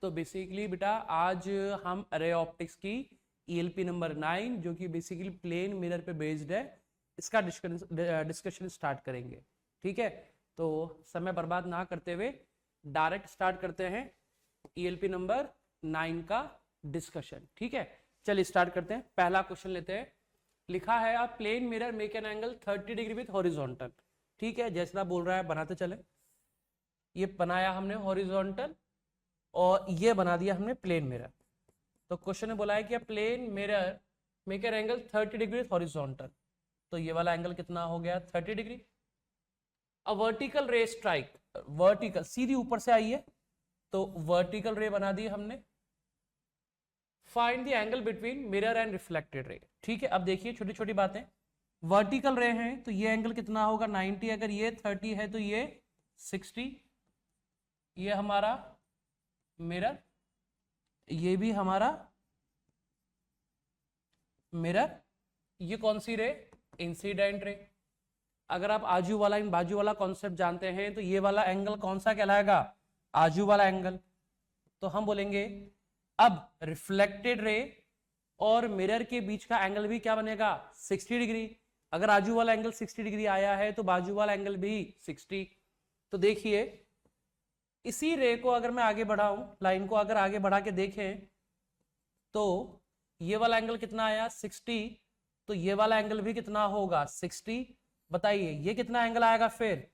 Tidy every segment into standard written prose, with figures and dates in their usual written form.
तो बेसिकली बेटा आज हम रे ऑप्टिक्स की ELP नंबर 9 जो कि बेसिकली प्लेन मिरर पे बेस्ड है, इसका डिस्कशन स्टार्ट करेंगे। ठीक है, तो समय बर्बाद ना करते हुए डायरेक्ट स्टार्ट करते हैं ELP नंबर 9 का डिस्कशन। ठीक है, चलिए स्टार्ट करते हैं। पहला क्वेश्चन लेते हैं। लिखा है आप plane mirror make an angle 30 degree with horizontal. ठीक है, जैसा बोल रहा है बनाते चले। ये बनाया हमने हॉरिजॉन्टल और ये बना दिया हमने प्लेन मिरर। तो क्वेश्चन ने बोला है कि plane mirror make an angle 30 degree horizontal. तो ये वाला एंगल कितना हो गया 30 degree. A vertical ray strike, vertical सीधी ऊपर से आई है तो वर्टिकल रे बना दी हमने। Find the angle between mirror and reflected ray. ठीक है, अब देखिए छोटी छोटी बातें। वर्टिकल रे हैं तो ये एंगल कितना होगा 90, अगर ये 30 है तो ये 60। ये हमारा मिरर, ये भी हमारा मिरर। ये कौन सी रे, इंसिडेंट रे। अगर आप आजू वाला इन बाजू वाला कॉन्सेप्ट जानते हैं तो ये वाला एंगल कौन सा कहलाएगा, आजू वाला एंगल। तो हम बोलेंगे अब रिफ्लेक्टेड रे और मिरर के बीच का एंगल भी क्या बनेगा 60 डिग्री। अगर आजू वाला एंगल 60 डिग्री आया है तो बाजू वाला एंगल भी 60। तो देखिए इसी रे को अगर मैं आगे बढ़ाऊं, लाइन को अगर आगे बढ़ा के देखें तो ये वाला एंगल कितना आया 60, तो ये वाला एंगल भी कितना होगा 60। बताइए ये कितना एंगल आएगा फिर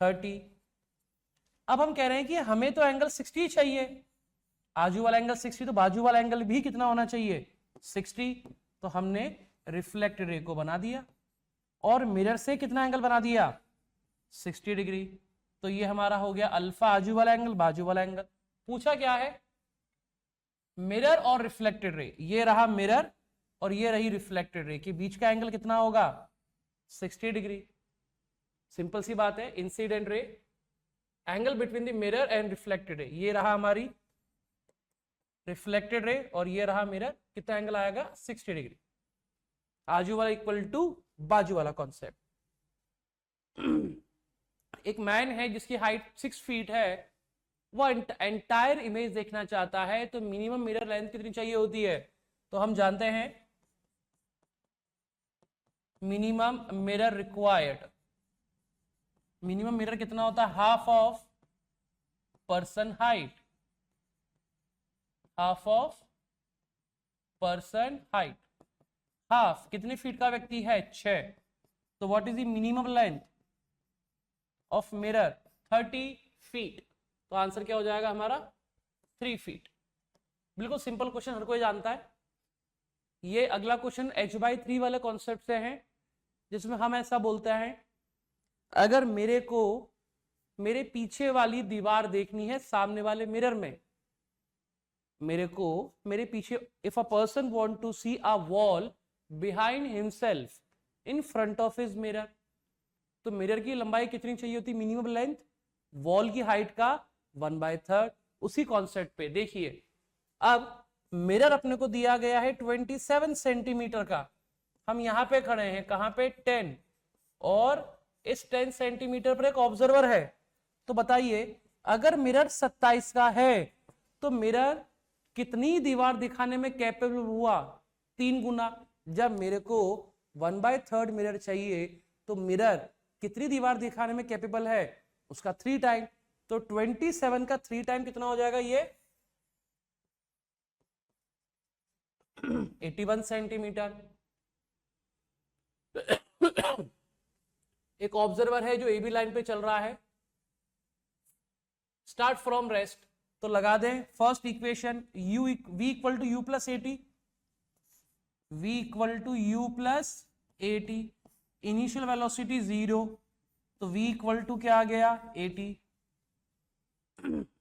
30। अब हम कह रहे हैं कि हमें तो एंगल 60 चाहिए, आजू वाला एंगल 60 तो बाजू वाला एंगल भी कितना होना चाहिए 60। तो हमने रिफ्लेक्टेड रे को बना दिया और मिरर से कितना एंगल बना दिया 60 डिग्री। तो ये हमारा हो गया अल्फा आजू वाला एंगल, बाजू वाला एंगल। पूछा क्या है मिरर और रिफ्लेक्टेड रे, ये रहा मिरर और ये रही रिफ्लेक्टेड रे के बीच का एंगल कितना होगा 60 डिग्री। सिंपल सी बात है, incident ray angle between the mirror and reflected ray, ये रहा हमारी रिफ्लेक्टेड रे और ये रहा मिरर, कितना एंगल आएगा 60 डिग्री। आजू वाला इक्वल टू बाजू वाला कॉन्सेप्ट। एक मैन है जिसकी हाइट 6 फीट है, वो एंटायर इमेज देखना चाहता है, तो मिनिमम मिरर लेंथ कितनी चाहिए होती है। तो हम जानते हैं minimum mirror required, minimum mirror कितना होता है half of person height, half of person height. Half कितने फीट का व्यक्ति है 6, तो what is the minimum length of mirror 30 feet. तो आंसर क्या हो जाएगा हमारा 3 फीट। बिल्कुल सिंपल क्वेश्चन, हर कोई जानता है। ये अगला क्वेश्चन h/3 वाले कॉन्सेप्ट से है, जिसमें हम ऐसा बोलते हैं अगर मेरे को मेरे पीछे वाली दीवार देखनी है सामने वाले मिरर में, मेरे को मेरे पीछे, if a person want to see a wall behind himself in front of his mirror, तो मिरर की लंबाई कितनी चाहिए होती मिनिमम लेंथ, वॉल की हाइट का 1/3। उसी कॉन्सेप्ट पे देखिए, अब मिरर अपने को दिया गया है 27 सेंटीमीटर का, हम यहां पे खड़े हैं कहां पे 10, और इस 10 सेंटीमीटर पर एक ऑब्जर्वर है। तो बताइए अगर मिरर 27 का है तो मिरर कितनी दीवार दिखाने में कैपेबल हुआ 3 गुना। जब मेरे को 1/3 मिरर चाहिए तो मिरर कितनी दीवार दिखाने में कैपेबल है उसका 3 टाइम। तो 27 का 3 टाइम कितना हो जाएगा ये 81 सेंटीमीटर। एक ऑब्जर्वर है जो AB लाइन पे चल रहा है, स्टार्ट फ्रॉम रेस्ट, तो लगा दें first equation v equal to u plus at, v equal to u plus at. Initial velocity 0, तो v इक्वल टू क्या आ गया 80।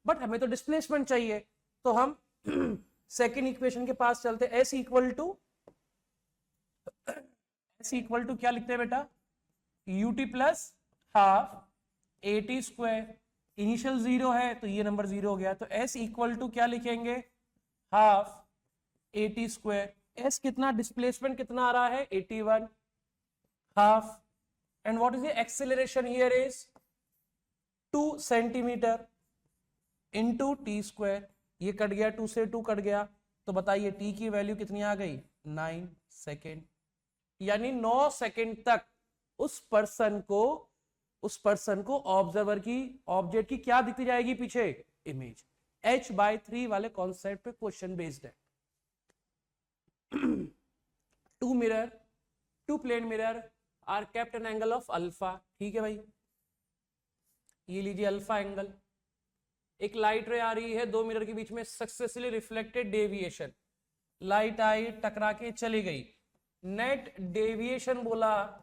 बट हमें तो डिस्प्लेसमेंट चाहिए, तो हम सेकेंड इक्वेशन के पास चलते हैं। s इक्वल टू क्या लिखते हैं बेटा ut plus half 80 square. Initial 0 है तो ये नंबर 0 हो गया, तो s इक्वल टू क्या लिखेंगे हाफ 80 स्क्वायर। s कितना, डिस्प्लेसमेंट कितना आ रहा है 81, half, and what is the acceleration here is 2 centimetre into t square. ये कट गया, 2 से 2 कट गया, तो बताइए टी की वैल्यू कितनी आ गई, 9 सेकेंड। यानी 9 सेकेंड तक उस पर्सन को ऑब्जर्वर की, ऑब्जेक्ट की क्या दिखती जाएगी पीछे, इमेज। h/3 वाले कॉन्सेप्ट पे क्वेश्चन बेस्ड है। Two plane mirror are kept an angle of alpha, ठीक है भाई, ये लीजिए अल्फा एंगल। एक लाइट रे आ रही है, दो मिरर के बीच में सक्सेसफुली रिफ्लेक्टेड डेविएशन, लाइट आई टकरा के चली गई, नेट डेविएशन बोला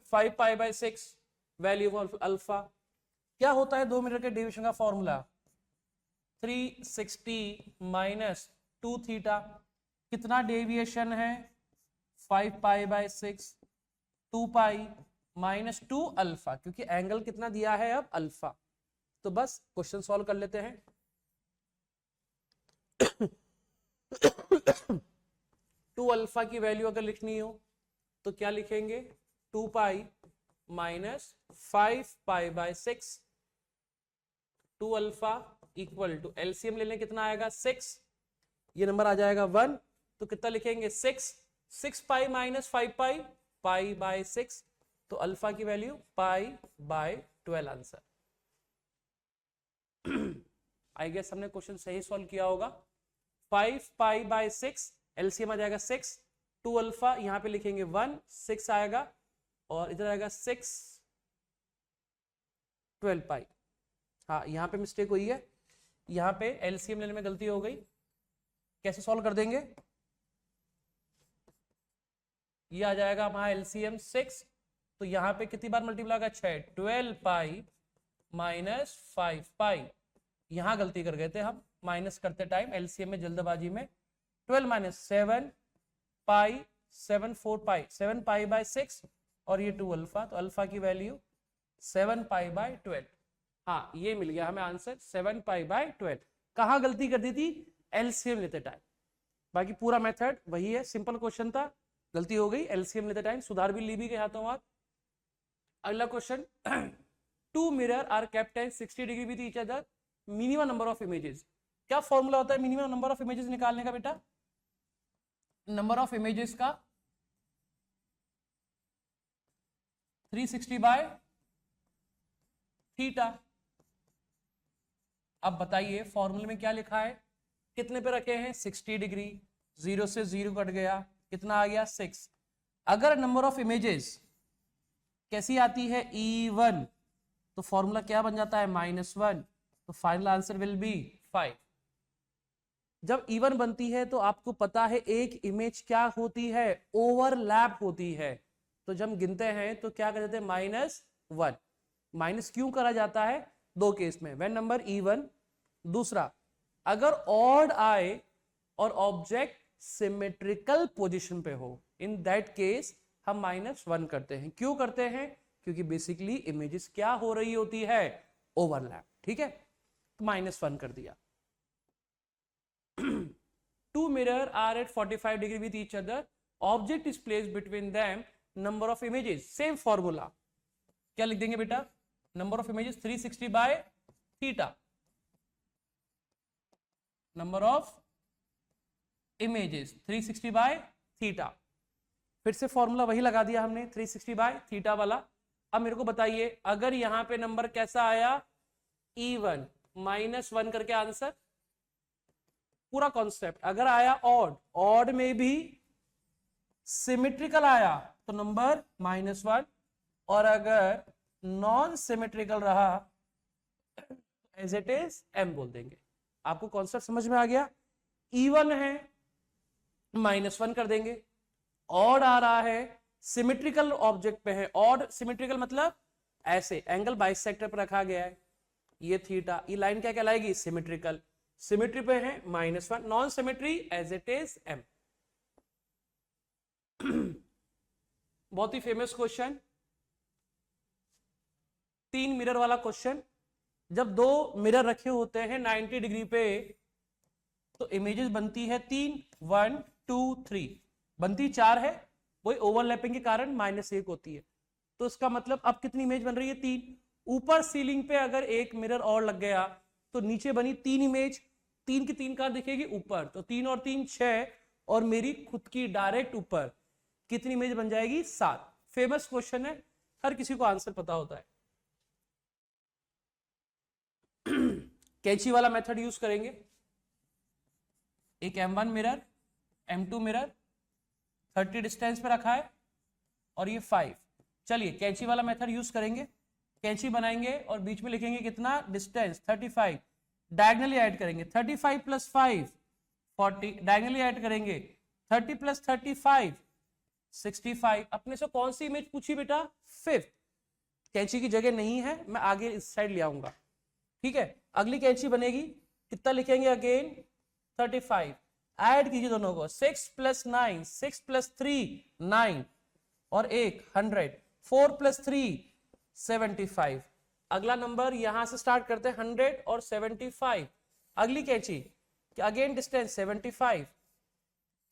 5π/6 वैल्यू ऑफ अल्फा। क्या होता है दो मिरर के डेविएशन का फॉर्मूला, 360 - 2 थीटा। कितना डेविएशन है, 5π/6, 2π - 2 अल्फा, क्योंकि एंगल कितना दिया है अब, अल्फा। तो बस क्वेश्चन सॉल्व कर लेते हैं। 2 अल्फा की वैल्यू अगर लिखनी हो तो क्या लिखेंगे, 2π - 5π/6, 2 अल्फा इक्वल टू एलसीएम ले लें, कितना आएगा 6, ये नंबर आ जाएगा 1, तो कितना लिखेंगे 6, 6π - 5π, π/6, तो अल्फा की वैल्यू π/12 आंसर। आई गेस हमने क्वेश्चन सही सॉल्व किया होगा। 5π/6 एलसीएम आ जाएगा 6, 2 अल्फा यहां पे लिखेंगे 1, 6 आएगा, और इधर आएगा 6, 12π। हाँ यहां पे मिस्टेक हुई है, यहां पे एलसीएम लेने में गलती हो गई। कैसे सॉल्व कर देंगे, ये आ जाएगा हमारा एलसीएम 6, तो यहां पे कितनी बार मल्टीप्लाई होगा, 6, 12π - 5π। यहां गलती कर गए थे हम माइनस करते टाइम एलसीएम में जल्दबाजी में, 12 - 7π, 7 4π, 7π/6, और ये 2 अल्फा, तो अल्फा की वैल्यू 7π/12। हाँ ये मिल गया हमें आंसर, 7π/12। कहाँ गलती कर दी थी, एलसीएम लेते टाइम। बाकी पूरा मेथड वही है, सिंपल क्वेश्चन था, गलती हो गई, एलसीएम लेते टाइम सुधार भी ली भी गए हाथों हाथ। अगला question, 2 mirror are kept at 60 degree with each other, minimum number of images. क्या फॉर्मूला होता है मिनिमम नंबर ऑफ इमेजेस निकालने का बेटा, नंबर ऑफ इमेजेस का 360/θ। अब बताइए फॉर्मूले में क्या लिखा है, कितने पे रखे हैं, 60 डिग्री, 0 से 0 कट गया, कितना आ गया 6। अगर नंबर ऑफ इमेजेस कैसी आती है, E1, तो फॉर्मूला क्या बन जाता है, -1, तो फाइनल आंसर विल बी 5। जब E1 बनती है तो आपको पता है एक इमेज क्या होती है, ओवरलैप होती है, तो जब हम गिनते हैं तो क्या कर देते हैं, -1। माइनस क्यों करा जाता है, दो केस में, व्हेन नंबर E1, दूसरा अगर ऑड आए और ऑब्जेक्ट सिमेट्रिकल पोजीशन पे हो, इन दैट केस हम -1 करते हैं। क्यों करते हैं, क्योंकि बेसिकली इमेजेस क्या हो रही होती है, ओवरलैप, ठीक है, तो -1 कर दिया। 2 mirror are at 45 degree with each other, object is placed between them, number of images, same formula, क्या लिख देंगे बेटा, number of images 360/θ, number of images 360/θ। फिर से फॉर्मूला वही लगा दिया हमने, 360/θ वाला। अब मेरे को बताइए अगर यहां पे नंबर कैसा आया, E1, -1 करके आंसर, पूरा कॉन्सेप्ट। अगर आया ऑड, ऑड में भी सिमेट्रिकल आया तो नंबर -1, और अगर नॉन सिमेट्रिकल रहा एज इट इज m बोल देंगे। आपको कॉन्सेप्ट समझ में आ गया, E1 है -1 कर देंगे, ऑड आ रहा है, सिमेट्रिकल ऑब्जेक्ट पे है, ऑड सिमेट्रिकल मतलब ऐसे एंगल बाइसेक्टर पर रखा गया है, ये थीटा, ये लाइन क्या कहलाएगी, सिमेट्रिकल, सिमेट्री पे है -1, non symmetry as it is m। बहुत ही फेमस क्वेश्चन, 3 मिरर वाला क्वेश्चन। जब दो मिरर रखे होते हैं 90 डिग्री पे तो इमेजेस बनती है 3, 1 2 3, बनती 4 है, वही ओवरलैपिंग के कारण -1 होती है, तो इसका मतलब अब कितनी इमेज बन रही है, 3। ऊपर सीलिंग पे अगर एक मिरर और लग गया तो नीचे बनी 3 इमेज, 3 की 3 कहां दिखेगी? ऊपर। तो 3 और 3 6, और मेरी खुद की डायरेक्ट ऊपर कितनी इमेज बन जाएगी? 7। फेमस क्वेश्चन है, हर किसी को आंसर पता होता है। कैंची वाला मेथड यूज करेंगे। एक M1 mirror, M2 mirror 30 distance पे रखा है, और ये 5। चलिए कैंची वाला मेथड यूज करेंगे। कैंची बनाएंगे और बीच में लिखेंगे कितना? डिस्टेंस 35। डायगनली ऐड करेंगे 35 प्लस 5 40। डायगनली ऐड करेंगे 30 प्लस 35 65। अपने से कौन सी इमेज पूछी बेटा? 5th। कैंची की जगह नहीं है, मैं आगे इस साइड ले आऊंगा। ठीक है, अगली कैंची बनेगी, कितना लिखेंगे? अगेन 35। ऐड कीजिए दोनों को, 6 प्लस 9, 6 प्लस 3 9, और 100। 4 प्लस 3 75। अगला नंबर यहां से स्टार्ट करते हैं 100 और 75। अगली कैंची, अगेन डिस्टेंस 75।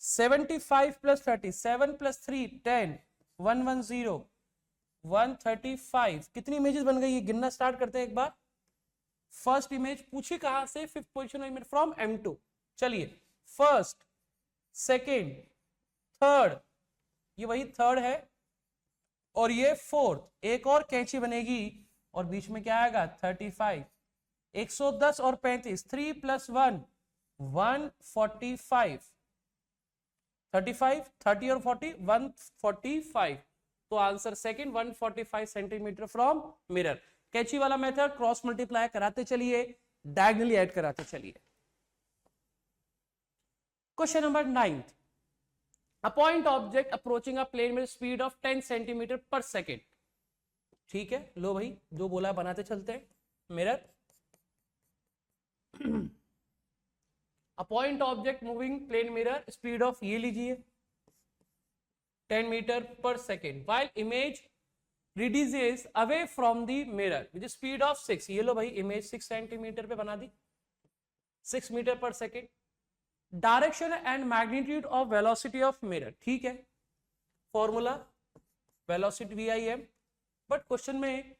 75 plus 30, 7 plus 3 10, 110 135। कितनी इमेजेस बन गई? ये गिनना स्टार्ट करते हैं एक बार। फर्स्ट इमेज पूछी कहां से? 5th position image from M2। चलिए फर्स्ट, सेकेंड, थर्ड, ये वही थर्ड है, और ये 4th। एक और कैंची बनेगी और बीच में क्या आएगा? 35। 110 और 35, 3 प्लस 1 145। 35, 30 और 40 145। तो answer second 145 centimetre from mirror. कैंची वाला मेथड, क्रॉस मल्टीप्लाई कराते चलिए, डायगनली ऐड कराते चलिए। Question number 9th। A point object approaching a plane with speed of 10 centimeter per second। ठीक है, लो भाई जो बोला बनाते चलते हैं। Mirror, a point object moving plane mirror, speed of ये लीजिए 10 meter per second, while image reduces away from the mirror with speed of 6। ये लो भाई इमेज 6 सेंटीमीटर पे बना दी, 6 metre per second. Direction and magnitude of velocity of mirror, ठीक है, formula velocity VIM। But question में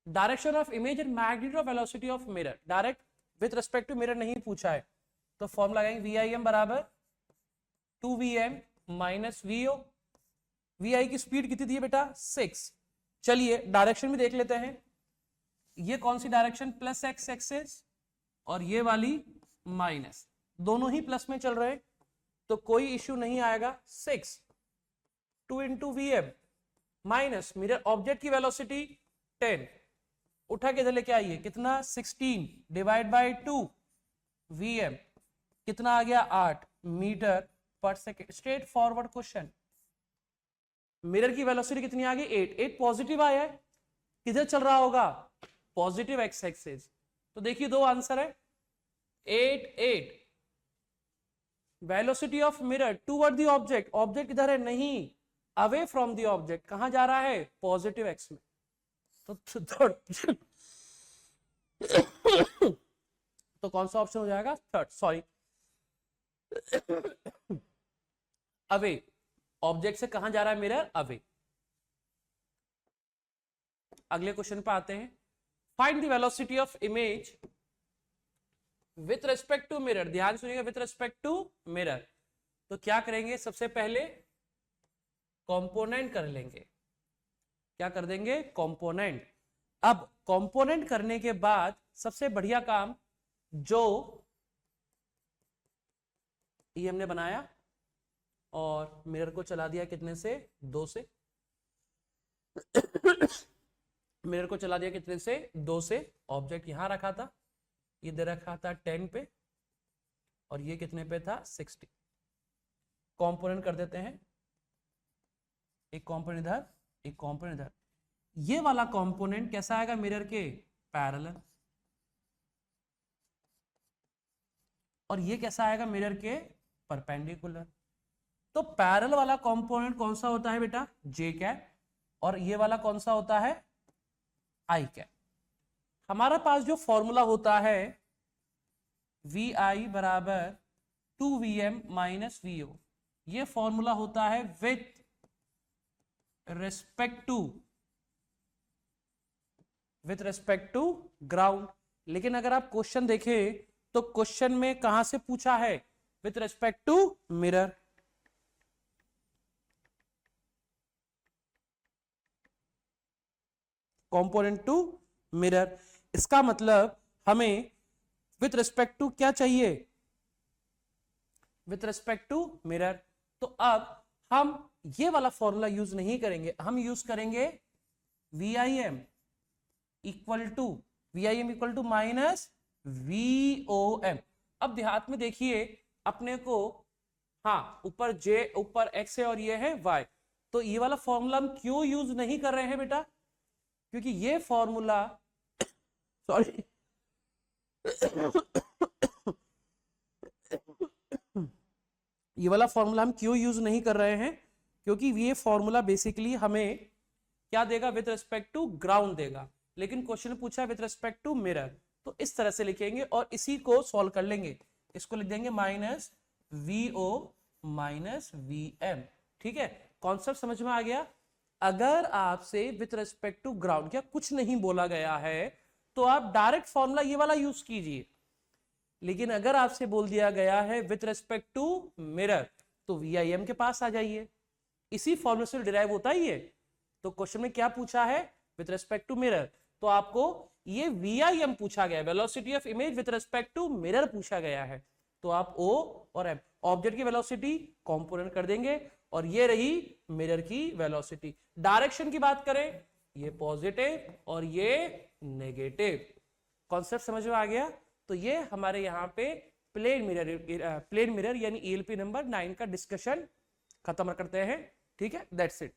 direction of image and magnitude of velocity of mirror direct with respect to mirror नहीं पूछा है, तो फॉर्मूला लगाएंगे VIM बराबर 2VM minus VO। VI की स्पीड कितनी दी है बेटा? 6। चलिए डायरेक्शन भी देख लेते हैं। ये कौन सी डायरेक्शन? प्लस X एक्सिस, और ये वाली माइनस, दोनों ही प्लस में चल रहे हैं, तो कोई इश्यू नहीं आएगा। 6 2 into VM minus mirror object की वेलोसिटी 10, उठा के इधर लेके आइए, कितना? 16 डिवाइड बाय 2 VM, कितना आ गया? 8 metre per second. Straight forward question. Mirror की वेलोसिटी कितनी आ गई? 8। 8 पॉजिटिव आया है, किधर चल रहा होगा? Positive X axis. तो देखिए दो आंसर है, 8 8। Velocity of mirror toward the object, object इधर है नहीं, अवे फ्रॉम द ऑब्जेक्ट, कहां जा रहा है? पॉजिटिव X में। तो कौन सा ऑप्शन हो जाएगा? Third, sorry, away. ऑब्जेक्ट से कहां जा रहा है मिरर? अवे। अगले क्वेश्चन पे आते हैं। Find the velocity of image with respect to mirror. ध्यान सुनिएगा, विथ रेस्पेक्ट टू मिरर। तो क्या करेंगे? सबसे पहले कंपोनेंट कर लेंगे। क्या कर देंगे? कंपोनेंट। अब कंपोनेंट करने के बाद सबसे बढ़िया काम, जो ये हमने बनाया और मिरर को चला दिया कितने से? 2 से। मिरर को चला दिया कितने से? 2 से। ऑब्जेक्ट यहां रखा था, ये दे रखा था 10 पे, और ये कितने पे था? 60। कंपोनेंट कर देते हैं, एक कंपोनेंट इधर, एक कंपोनेंट इधर। ये वाला कंपोनेंट कैसा आएगा? मिरर के पैरेलल। और ये कैसा आएगा? मिरर के परपेंडिकुलर। तो पैरेलल वाला कंपोनेंट कौन सा होता है बेटा? J cap. और ये वाला कौन सा होता है? I cap. हमारा पास जो फॉर्मूला होता है VI बराबर 2VM माइनस VO, ये फॉर्मूला होता है विथ रिस्पेक्ट टू ग्राउंड। लेकिन अगर आप क्वेश्चन देखें तो क्वेश्चन में कहां से पूछा है, with respect to mirror. Component to mirror, इसका मतलब हमें विथ रिस्पेक्ट टू क्या चाहिए, विथ रिस्पेक्ट टू मिरर। तो अब हम ये वाला फॉर्मूला यूज नहीं करेंगे, हम यूज करेंगे VIM equal to minus VOM। अब देहात में देखिए अपने को, हाँ ऊपर J ऊपर X है और ये है Y, तो ये वाला फॉर्मूला हम क्यों यूज नहीं कर रहे हैं बेटा, क्योंकि ये फॉर्मूला सॉरी ये वाला फॉर्मूला हम क्यों यूज नहीं कर रहे हैं, क्योंकि ये फॉर्मूला बेसिकली हमें क्या देगा, विद रिस्पेक्ट टू ग्राउंड देगा, लेकिन क्वेश्चन पूछा है विद रिस्पेक्ट टू मिरर। तो इस तरह से लिखेंगे और इसी को सॉल्व कर लेंगे, इसको लिख देंगे माइनस VO माइनस VM। ठीक है, कॉन्सेप्ट समझ में आ गया। अगर आपसे विद रिस्पेक्ट टू ग्राउंड क्या कुछ नहीं बोला गया है तो आप डायरेक्ट फॉर्मूला ये वाला यूज कीजिए, लेकिन अगर आपसे बोल दिया गया है विथ रेस्पेक्ट टू मिरर तो VIM के पास आ जाइए, इसी फॉर्मूले से डिराइव होता ही है। तो क्वेश्चन में क्या पूछा है, विथ रेस्पेक्ट टू मिरर, तो आपको ये VIM पूछा गया, velocity of image with respect to mirror पूछा गया है, तो आप O और M ऑब्जेक्ट की वेलोसिटी कंपोनेंट कर देंगे और ये रही मिरर की वेलोसिटी। डायरेक्शन की बात करें, ये पॉजिटिव और ये नेगेटिव। कॉन्सेप्ट समझ में आ गया। तो ये हमारे यहाँ पे प्लेन मिरर यानी ELP नंबर 9 का डिस्कशन खत्म करते हैं। ठीक है, दैट्स इट।